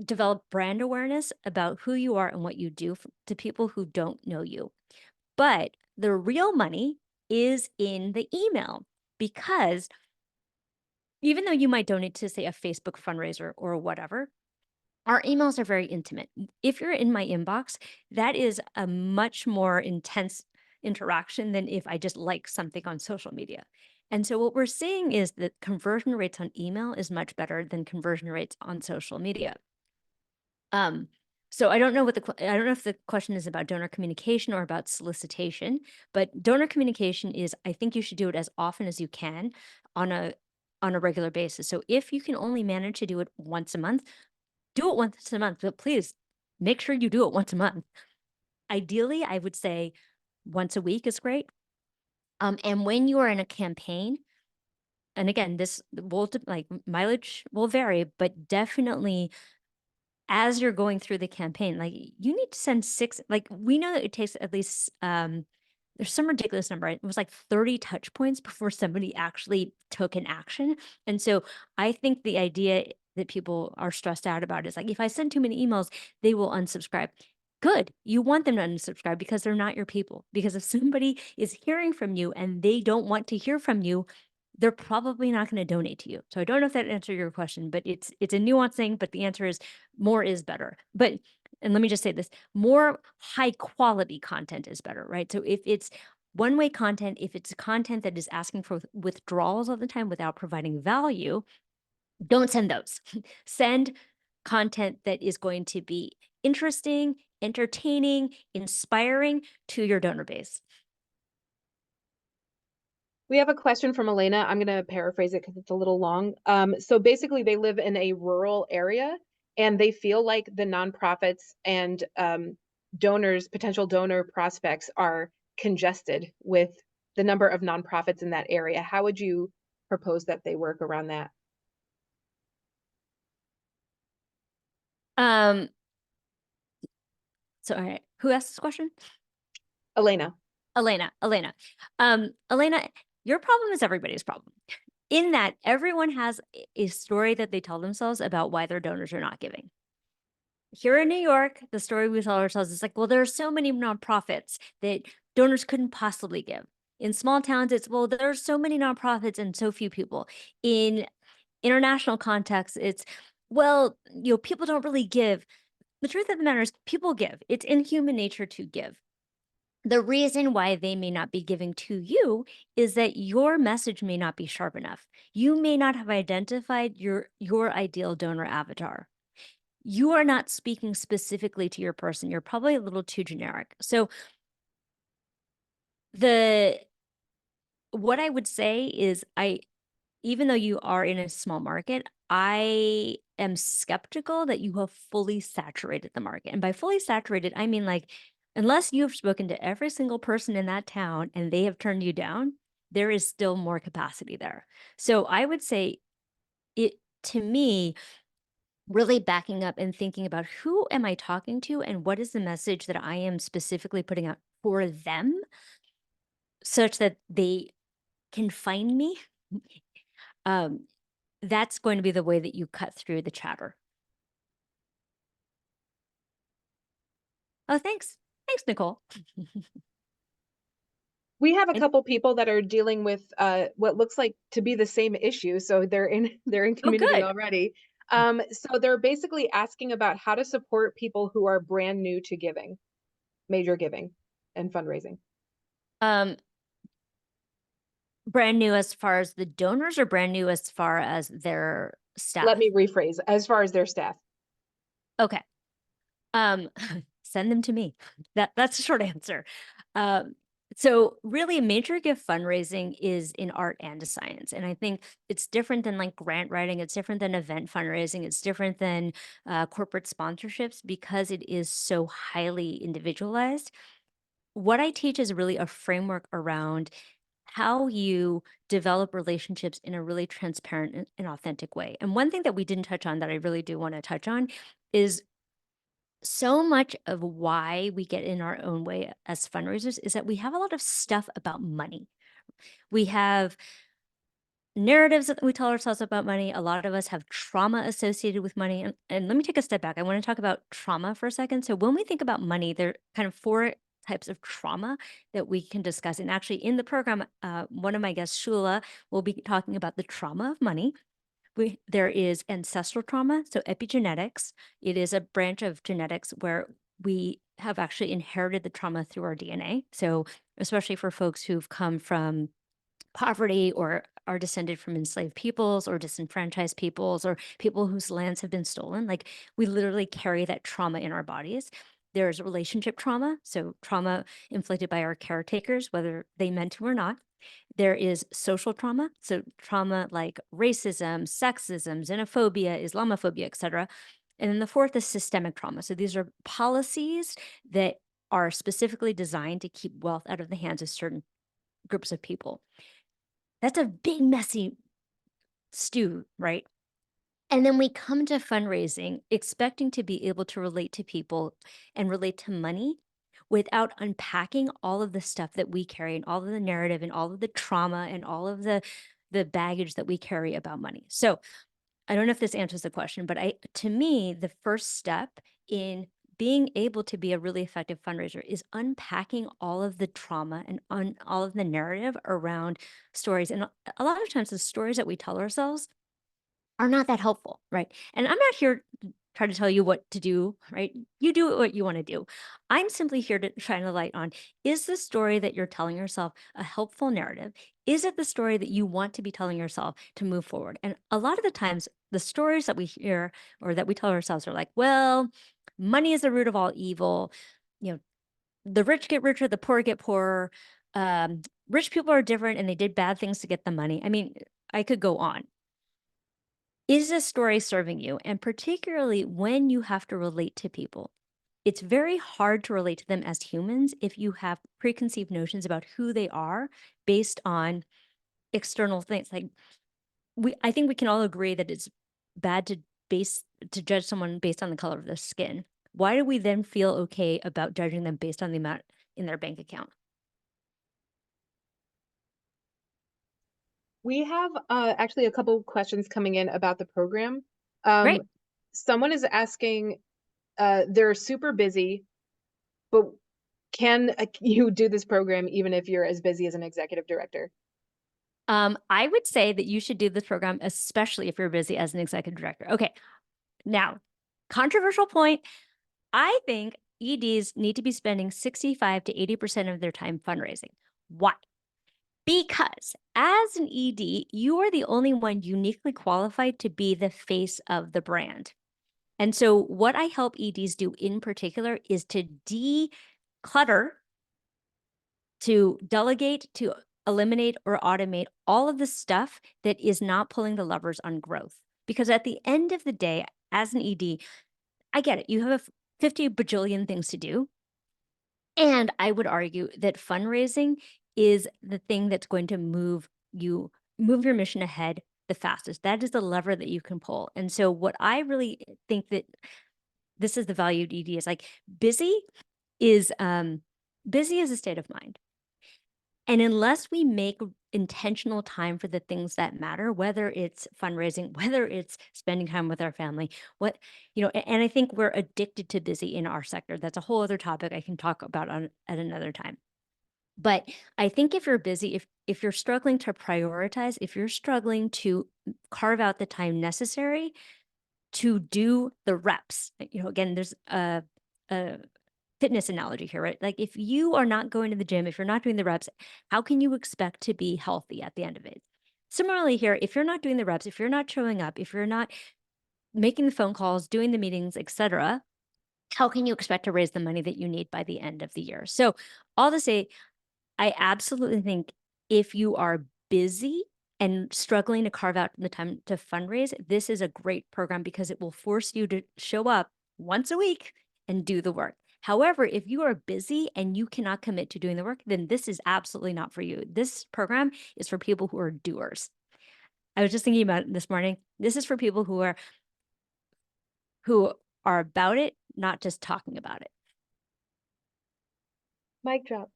develop brand awareness about who you are and what you do to people who don't know you. But the real money is in the email because even though you might donate to, say, a Facebook fundraiser or whatever, our emails are very intimate. If you're in my inbox, that is a much more intense interaction than if I just like something on social media. And so what we're seeing is that conversion rates on email is much better than conversion rates on social media. So I don't know I don't know if the question is about donor communication or about solicitation, but donor communication is, I think you should do it as often as you can on a regular basis. So if you can only manage to do it once a month, do it once a month, but please make sure you do it once a month. Ideally, I would say once a week is great. And when you are in a campaign, and again, this will like mileage will vary, but definitely as you're going through the campaign, like you need to send six, like we know that it takes at least there's some ridiculous number. It was like 30 touch points before somebody actually took an action. And so I think the idea that people are stressed out about is like, if I send too many emails, they will unsubscribe. Good. You want them to unsubscribe because they're not your people. Because if somebody is hearing from you and they don't want to hear from you, they're probably not going to donate to you. So I don't know if that answered your question, but it's a nuanced thing, but the answer is more is better. But and let me just say this, more high quality content is better, right? So if it's one-way content, if it's content that is asking for withdrawals all the time without providing value, don't send those. Send content that is going to be interesting, entertaining, inspiring to your donor base. We have a question from Elena. I'm going to paraphrase it because it's a little long. So basically, they live in a rural area and they feel like the nonprofits and donors, potential donor prospects are congested with the number of nonprofits in that area. How would you propose that they work around that? Um, so all right, who asked this question? Elena. Elena. Elena, your problem is everybody's problem. In that everyone has a story that they tell themselves about why their donors are not giving. Here in New York, the story we tell ourselves is like, well, there are so many nonprofits that donors couldn't possibly give. In small towns, it's, well, there are so many nonprofits and so few people. In international contexts, it's, well, people don't really give. The truth of the matter is people give. It's in human nature to give. The reason why they may not be giving to you is that your message may not be sharp enough. You may not have identified your ideal donor avatar. You are not speaking specifically to your person. You're probably a little too generic. So the what I would say is even though you are in a small market, I am skeptical that you have fully saturated the market. And by fully saturated, I mean like, unless you have spoken to every single person in that town and they have turned you down, there is still more capacity there. So I would say it, to me, really backing up and thinking about who am I talking to and what is the message that I am specifically putting out for them such that they can find me. Um, that's going to be the way that you cut through the chatter. Oh, thanks. Thanks, Nicole. We have a And couple people that are dealing with what looks like to be the same issue. So they're in oh, community good. already. So they're basically asking about how to support people who are brand new to giving, major giving and fundraising. Um, brand new as far as the donors or brand new as far as their Let staff? me rephrase, as far as their staff. Okay. Um, send them to me. That's the short answer. Um, so really major gift fundraising is an art and a science. And I think it's different than like grant writing. It's different than event fundraising. It's different than corporate sponsorships because it is so highly individualized. What I teach is really a framework around how you develop relationships in a really transparent and authentic way. And one thing that we didn't touch on that I really do want to touch on is so much of why we get in our own way as fundraisers is that we have a lot of stuff about money. We have narratives that we tell ourselves about money. A lot of us have trauma associated with money. And let me take a step back. I want to talk about trauma for a second. So when we think about money, there are kind of four types of trauma that we can discuss. And actually in the program, one of my guests, Shula, will be talking about the trauma of money. There is ancestral trauma, so epigenetics. It is a branch of genetics where we have actually inherited the trauma through our DNA. So especially for folks who've come from poverty or are descended from enslaved peoples or disenfranchised peoples or people whose lands have been stolen. Like we literally carry that trauma in our bodies. There's relationship trauma, so trauma inflicted by our caretakers, whether they meant to or not. There is social trauma, so trauma like racism, sexism, xenophobia, Islamophobia, etc. And then the fourth is systemic trauma. So these are policies that are specifically designed to keep wealth out of the hands of certain groups of people. That's a big, messy stew, right? And then we come to fundraising expecting to be able to relate to people and relate to money without unpacking all of the stuff that we carry and all of the narrative and all of the trauma and all of the baggage that we carry about money. So I don't know if this answers the question, but to me, the first step in being able to be a really effective fundraiser is unpacking all of the trauma and all of the narrative around stories. And a lot of times the stories that we tell ourselves are not that helpful, right? And I'm not here to try to tell you what to do, right? You do what you want to do. I'm simply here to shine a light on, is the story that you're telling yourself a helpful narrative? Is it the story that you want to be telling yourself to move forward? And a lot of the times, the stories that we hear or that we tell ourselves are like, well, money is the root of all evil. You know, the rich get richer, the poor get poorer. Rich people are different and they did bad things to get the money. I mean, I could go on. Is this story serving you? And particularly when you have to relate to people, it's very hard to relate to them as humans if you have preconceived notions about who they are based on external things. Like I think we can all agree that it's bad to judge someone based on the color of their skin. Why do we then feel okay about judging them based on the amount in their bank account? We have actually a couple questions coming in about the program. Um, Great. Someone is asking, they're super busy, but can you do this program even if you're as busy as an executive director? I would say that you should do this program, especially if you're busy as an executive director. Okay. Now, controversial point. I think EDs need to be spending 65 to 80% of their time fundraising. Why? Because as an ED, you are the only one uniquely qualified to be the face of the brand. And so, what I help EDs do in particular is to declutter, to delegate, to eliminate, or automate all of the stuff that is not pulling the levers on growth. Because at the end of the day, as an ED, I get it. You have 50 bajillion things to do. And I would argue that fundraising is the thing that's going to move your mission ahead the fastest. That is the lever that you can pull. And so what I really think that this is the value of ED is like busy is busy is a state of mind. And unless we make intentional time for the things that matter, whether it's fundraising, whether it's spending time with our family, and I think we're addicted to busy in our sector. That's a whole other topic I can talk about at another time. But I think if you're busy, if you're struggling to prioritize, if you're struggling to carve out the time necessary to do the reps, again, there's a fitness analogy here, right? Like if you are not going to the gym, if you're not doing the reps, how can you expect to be healthy at the end of it? Similarly here, if you're not doing the reps, if you're not showing up, if you're not making the phone calls, doing the meetings, etc., how can you expect to raise the money that you need by the end of the year? So all to say, I absolutely think if you are busy and struggling to carve out the time to fundraise, this is a great program because it will force you to show up once a week and do the work. However, if you are busy and you cannot commit to doing the work, then this is absolutely not for you. This program is for people who are doers. I was just thinking about it this morning. This is for people who are about it, not just talking about it. Mic drop.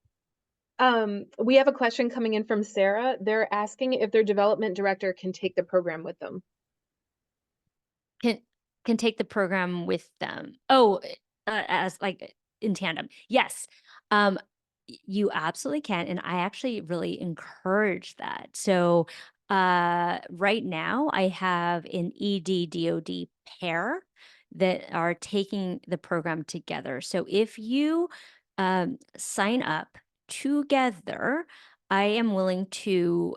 We have a question coming in from Sarah. They're asking if their development director can take the program with them. Can take the program with them. Oh, as like in tandem. Yes. You absolutely can. And I actually really encourage that. So right now I have an ED-DOD pair that are taking the program together. So if you sign up together, I am willing to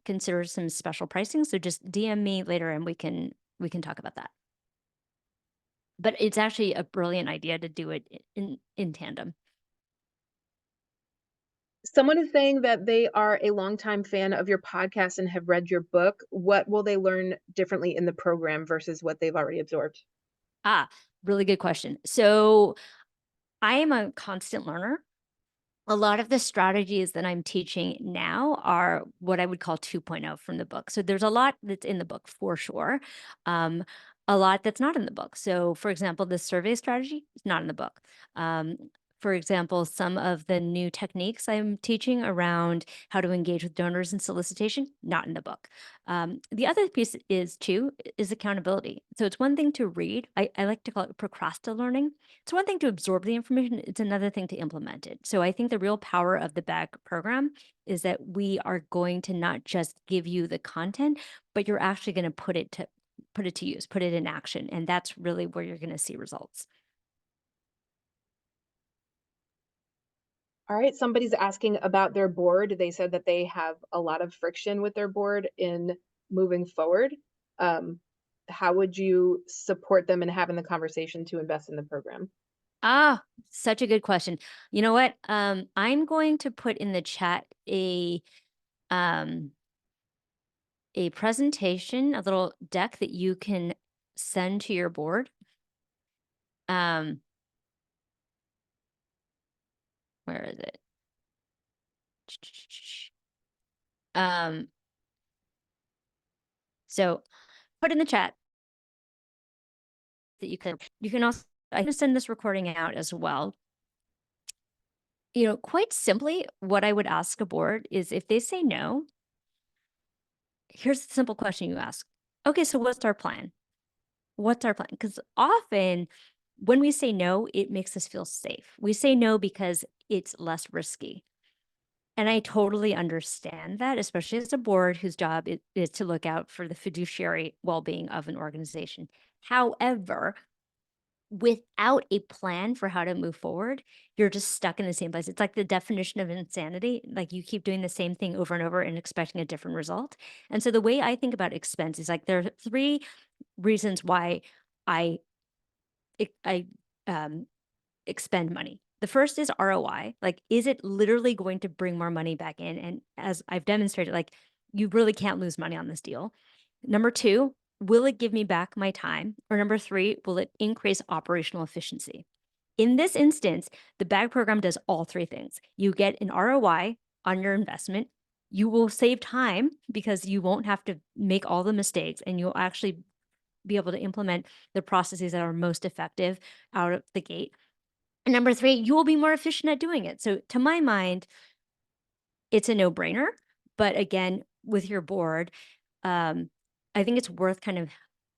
consider some special pricing. So just DM me later and we can talk about that. But it's actually a brilliant idea to do it in tandem. Someone is saying that they are a longtime fan of your podcast and have read your book. What will they learn differently in the program versus what they've already absorbed? Ah, really good question. So I am a constant learner. A lot of the strategies that I'm teaching now are what I would call 2.0 from the book. So there's a lot that's in the book for sure. Um, a lot that's not in the book. So, for example, the survey strategy is not in the book. Um, for example, some of the new techniques I'm teaching around how to engage with donors and solicitation, not in the book. The other piece is too is accountability. So it's one thing to read. I like to call it procrastinating learning. It's one thing to absorb the information, it's another thing to implement it. So I think the real power of the BAG program is that we are going to not just give you the content, but you're actually going to put it to use, put it in action. And that's really where you're going to see results. All right, somebody's asking about their board. They said that they have a lot of friction with their board in moving forward. Um, how would you support them in having the conversation to invest in the program? Ah, such a good question. You know what? I'm going to put in the chat um a presentation, a little deck that you can send to your board. Um, where is it? Um, so put in the chat that you can also I can send this recording out as well. Quite simply, what I would ask a board is if they say no, here's the simple question you ask. Okay, so what's our plan? What's our plan? Because often when we say no, it makes us feel safe. We say no because it's less risky. And I totally understand that, especially as a board whose job is to look out for the fiduciary well-being of an organization. However, without a plan for how to move forward, you're just stuck in the same place. It's like the definition of insanity. Like you keep doing the same thing over and over and expecting a different result. And so the way I think about expense is like there are three reasons why I I expend money. The first is ROI. Like, is it literally going to bring more money back in? And as I've demonstrated, like you really can't lose money on this deal. Number two, will it give me back my time? Or number three, will it increase operational efficiency? In this instance, the BAG program does all three things. You get an ROI on your investment. You will save time because you won't have to make all the mistakes and you'll actually be able to implement the processes that are most effective out of the gate. And number three, you will be more efficient at doing it. So to my mind, it's a no-brainer. But again, with your board, I think it's worth kind of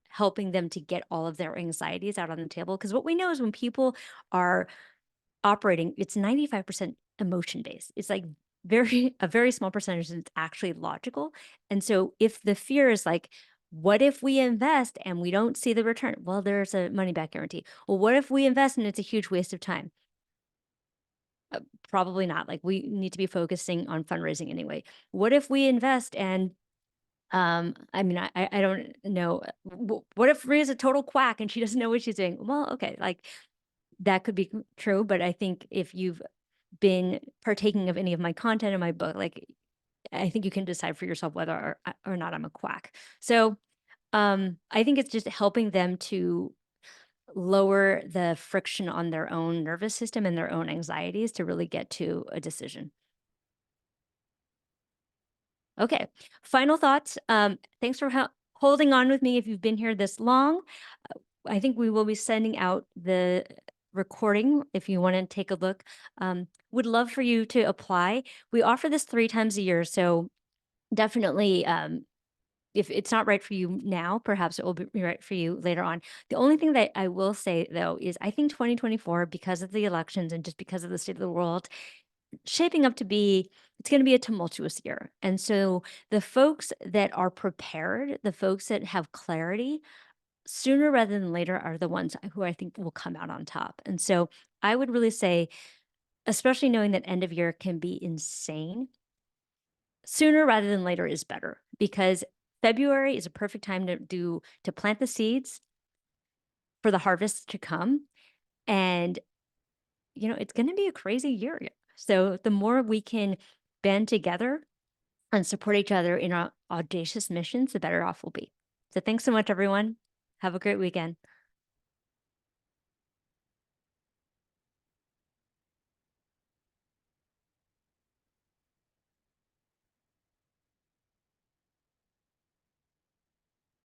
helping them to get all of their anxieties out on the table. Because what we know is when people are operating, it's 95% emotion based. It's like a very small percentage that's actually logical. And so if the fear is like, what if we invest and we don't see the return? Well, there's a money back guarantee. Well, what if we invest and it's a huge waste of time? Probably not. Like we need to be focusing on fundraising anyway. What if we invest and I mean, I don't know. What if Ria's a total quack and she doesn't know what she's doing? Well, okay, like that could be true, but I think if you've been partaking of any of my content in my book, like I think you can decide for yourself whether or not I'm a quack. So I think it's just helping them to lower the friction on their own nervous system and their own anxieties to really get to a decision. Okay. Final thoughts. Thanks for holding on with me if you've been here this long. I think we will be sending out the recording if you want to take a look. Would love for you to apply. We offer this 3 times a year, so definitely if it's not right for you now, perhaps it will be right for you later on. The only thing that I will say though is I think 2024, because of the elections and just because of the state of the world, shaping up to be it's going to be a tumultuous year. And so the folks that are prepared, the folks that have clarity, sooner rather than later are the ones who I think will come out on top. And so I would really say, especially knowing that end of year can be insane, sooner rather than later is better, because February is a perfect time to plant the seeds for the harvest to come. And, it's going to be a crazy year. So the more we can band together and support each other in our audacious missions, the better off we'll be. So thanks so much, everyone. Have a great weekend.